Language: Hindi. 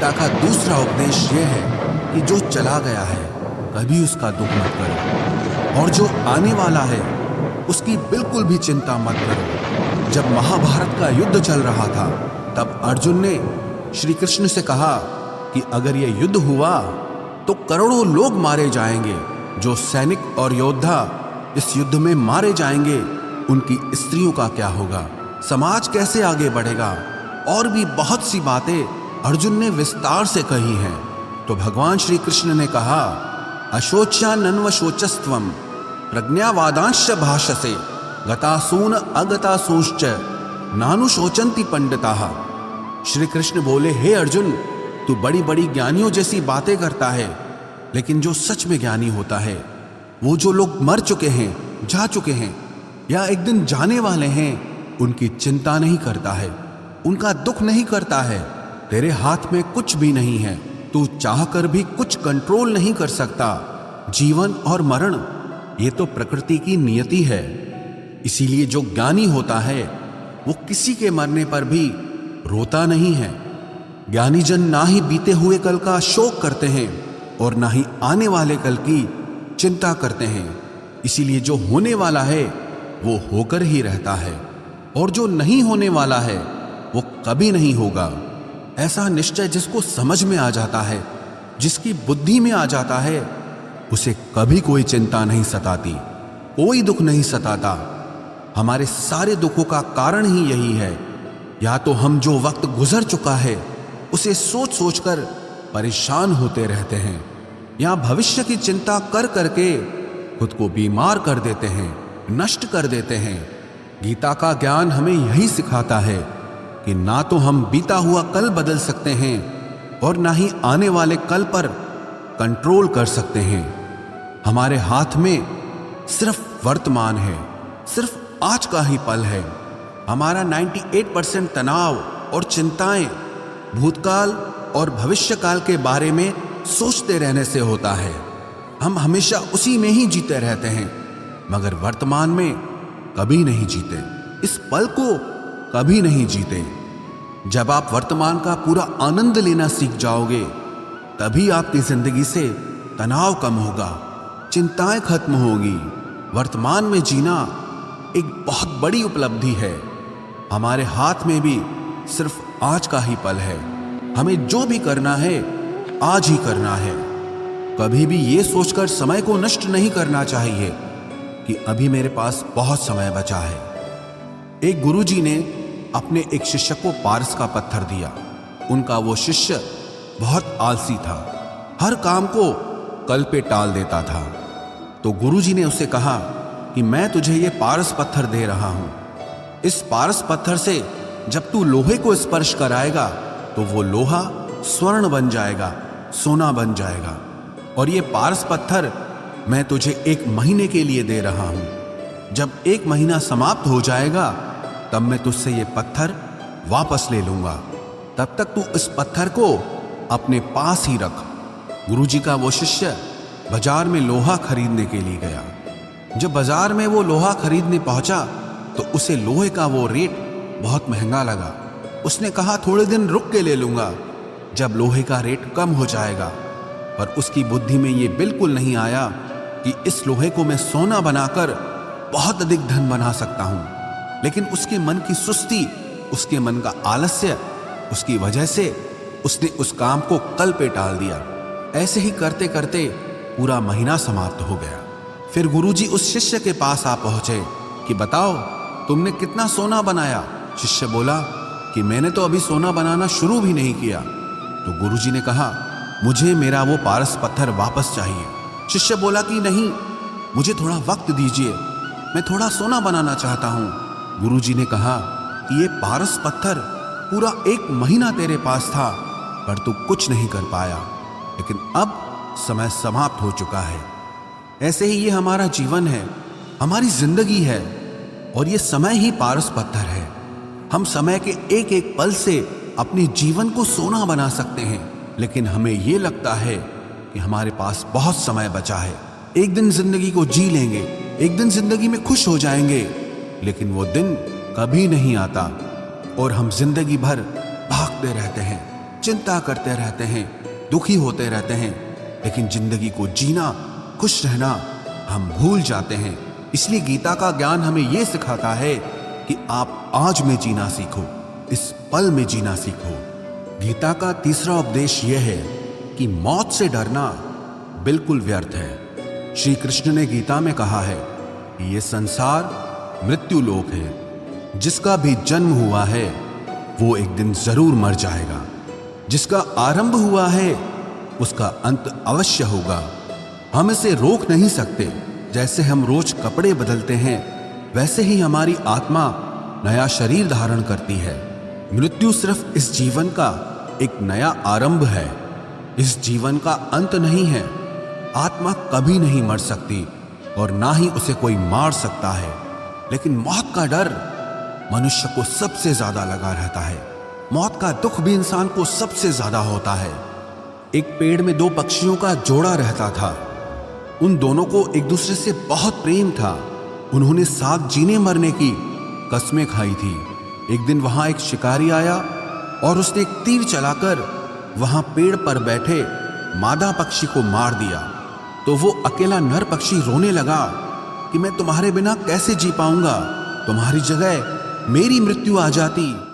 गीता का दूसरा उपदेश यह है कि जो चला गया है कभी उसका दुख मत करो, और जो आने वाला है उसकी बिल्कुल भी चिंता मत करो। जब महाभारत का युद्ध चल रहा था तब अर्जुन ने श्री कृष्ण से कहा कि अगर यह युद्ध हुआ तो करोड़ों लोग मारे जाएंगे। जो सैनिक और योद्धा इस युद्ध में मारे जाएंगे उनकी स्त्रियों का क्या होगा, समाज कैसे आगे बढ़ेगा, और भी बहुत सी बातें अर्जुन ने विस्तार से कही हैं। तो भगवान श्री कृष्ण ने कहा, अशोच्यानन्व शोचस्त्वम प्रज्ञावादांश भाषसे गतासून अगतासूश्च नानुशोचन्ति पंडिताः। श्री कृष्ण बोले, हे अर्जुन, तू बड़ी बड़ी ज्ञानियों जैसी बातें करता है, लेकिन जो सच में ज्ञानी होता है, वो जो लोग मर चुके हैं, जा चुके हैं या एक दिन जाने वाले हैं, उनकी चिंता नहीं करता है, उनका दुख नहीं करता है। तेरे हाथ में कुछ भी नहीं है, तू चाहकर भी कुछ कंट्रोल नहीं कर सकता। जीवन और मरण ये तो प्रकृति की नियति है। इसीलिए जो ज्ञानी होता है वो किसी के मरने पर भी रोता नहीं है। ज्ञानी जन ना ही बीते हुए कल का शोक करते हैं और ना ही आने वाले कल की चिंता करते हैं। इसीलिए जो होने वाला है वो होकर ही रहता है, और जो नहीं होने वाला है वो कभी नहीं होगा। ऐसा निश्चय जिसको समझ में आ जाता है, जिसकी बुद्धि में आ जाता है, उसे कभी कोई चिंता नहीं सताती, कोई दुख नहीं सताता। हमारे सारे दुखों का कारण ही यही है। या तो हम जो वक्त गुजर चुका है उसे सोच सोचकर परेशान होते रहते हैं, या भविष्य की चिंता कर करके खुद को बीमार कर देते हैं, नष्ट कर देते हैं। गीता का ज्ञान हमें यही सिखाता है कि ना तो हम बीता हुआ कल बदल सकते हैं और ना ही आने वाले कल पर कंट्रोल कर सकते हैं। हमारे हाथ में सिर्फ वर्तमान है, सिर्फ आज का ही पल है। हमारा 98% तनाव और चिंताएं भूतकाल और भविष्यकाल के बारे में सोचते रहने से होता है। हम हमेशा उसी में ही जीते रहते हैं, मगर वर्तमान में कभी नहीं जीते, इस पल को कभी नहीं जीते। जब आप वर्तमान का पूरा आनंद लेना सीख जाओगे तभी आपकी जिंदगी से तनाव कम होगा, चिंताएं खत्म होगी। वर्तमान में जीना एक बहुत बड़ी उपलब्धि है। हमारे हाथ में भी सिर्फ आज का ही पल है। हमें जो भी करना है आज ही करना है। कभी भी ये सोचकर समय को नष्ट नहीं करना चाहिए कि अभी मेरे पास बहुत समय बचा है। एक गुरुजी ने अपने एक शिष्य को पारस का पत्थर दिया। उनका वो शिष्य बहुत आलसी था, हर काम को कल पे टाल देता था। तो गुरुजी ने उसे कहा कि मैं तुझे ये पारस पत्थर दे रहा हूं। इस पारस पत्थर से जब तू लोहे को स्पर्श कराएगा तो वो लोहा स्वर्ण बन जाएगा, सोना बन जाएगा। और ये पारस पत्थर मैं तुझे 1 महीने के लिए दे रहा हूं। जब 1 महीना समाप्त हो जाएगा तब मैं तुझसे ये पत्थर वापस ले लूंगा। तब तक तू इस पत्थर को अपने पास ही रख। गुरुजी का वो शिष्य बाजार में लोहा खरीदने के लिए गया। जब बाजार में वो लोहा खरीदने पहुंचा तो उसे लोहे का वो रेट बहुत महंगा लगा। उसने कहा, थोड़े दिन रुक के ले लूंगा जब लोहे का रेट कम हो जाएगा। पर उसकी बुद्धि में ये बिल्कुल नहीं आया कि इस लोहे को मैं सोना बनाकर बहुत अधिक धन बना सकता हूं। लेकिन उसके मन की सुस्ती, उसके मन का आलस्य, उसकी वजह से उसने उस काम को कल पे टाल दिया। ऐसे ही करते करते पूरा महीना समाप्त हो गया। फिर गुरुजी उस शिष्य के पास आ पहुंचे कि बताओ तुमने कितना सोना बनाया। शिष्य बोला कि मैंने तो अभी सोना बनाना शुरू भी नहीं किया। तो गुरुजी ने कहा, मुझे मेरा वो पारस पत्थर वापस चाहिए। शिष्य बोला कि नहीं, मुझे थोड़ा वक्त दीजिए, मैं थोड़ा सोना बनाना चाहता हूं। गुरुजी ने कहा कि ये पारस पत्थर पूरा 1 महीना तेरे पास था पर तू कुछ नहीं कर पाया, लेकिन अब समय समाप्त हो चुका है। ऐसे ही ये हमारा जीवन है, हमारी जिंदगी है, और ये समय ही पारस पत्थर है। हम समय के एक एक पल से अपने जीवन को सोना बना सकते हैं, लेकिन हमें ये लगता है कि हमारे पास बहुत समय बचा है, एक दिन जिंदगी को जी लेंगे, एक दिन जिंदगी में खुश हो जाएंगे। लेकिन वो दिन कभी नहीं आता और हम जिंदगी भर भागते रहते हैं, चिंता करते रहते हैं, दुखी होते रहते हैं, लेकिन जिंदगी को जीना, खुश रहना हम भूल जाते हैं। इसलिए गीता का ज्ञान हमें यह सिखाता है कि आप आज में जीना सीखो, इस पल में जीना सीखो। गीता का तीसरा उपदेश यह है कि मौत से डरना बिल्कुल व्यर्थ है। श्री कृष्ण ने गीता में कहा है कि यह संसार मृत्यु लोक है। जिसका भी जन्म हुआ है वो एक दिन जरूर मर जाएगा। जिसका आरंभ हुआ है उसका अंत अवश्य होगा। हम इसे रोक नहीं सकते। जैसे हम रोज कपड़े बदलते हैं, वैसे ही हमारी आत्मा नया शरीर धारण करती है। मृत्यु सिर्फ इस जीवन का एक नया आरंभ है, इस जीवन का अंत नहीं है। आत्मा कभी नहीं मर सकती और ना ही उसे कोई मार सकता है। लेकिन मौत का डर मनुष्य को सबसे ज्यादा लगा रहता है। मौत का दुख भी इंसान को सबसे ज्यादा होता है। एक पेड़ में दो पक्षियों का जोड़ा रहता था। उन दोनों को एक दूसरे से बहुत प्रेम था। उन्होंने साथ जीने मरने की कस्में खाई थी। एक दिन वहां एक शिकारी आया और उसने एक तीर चलाकर वहां पेड़ पर बैठे मादा पक्षी को मार दिया। तो वो अकेला नर पक्षी रोने लगा कि मैं तुम्हारे बिना कैसे जी पाऊंगा, तुम्हारी जगह मेरी मृत्यु आ जाती।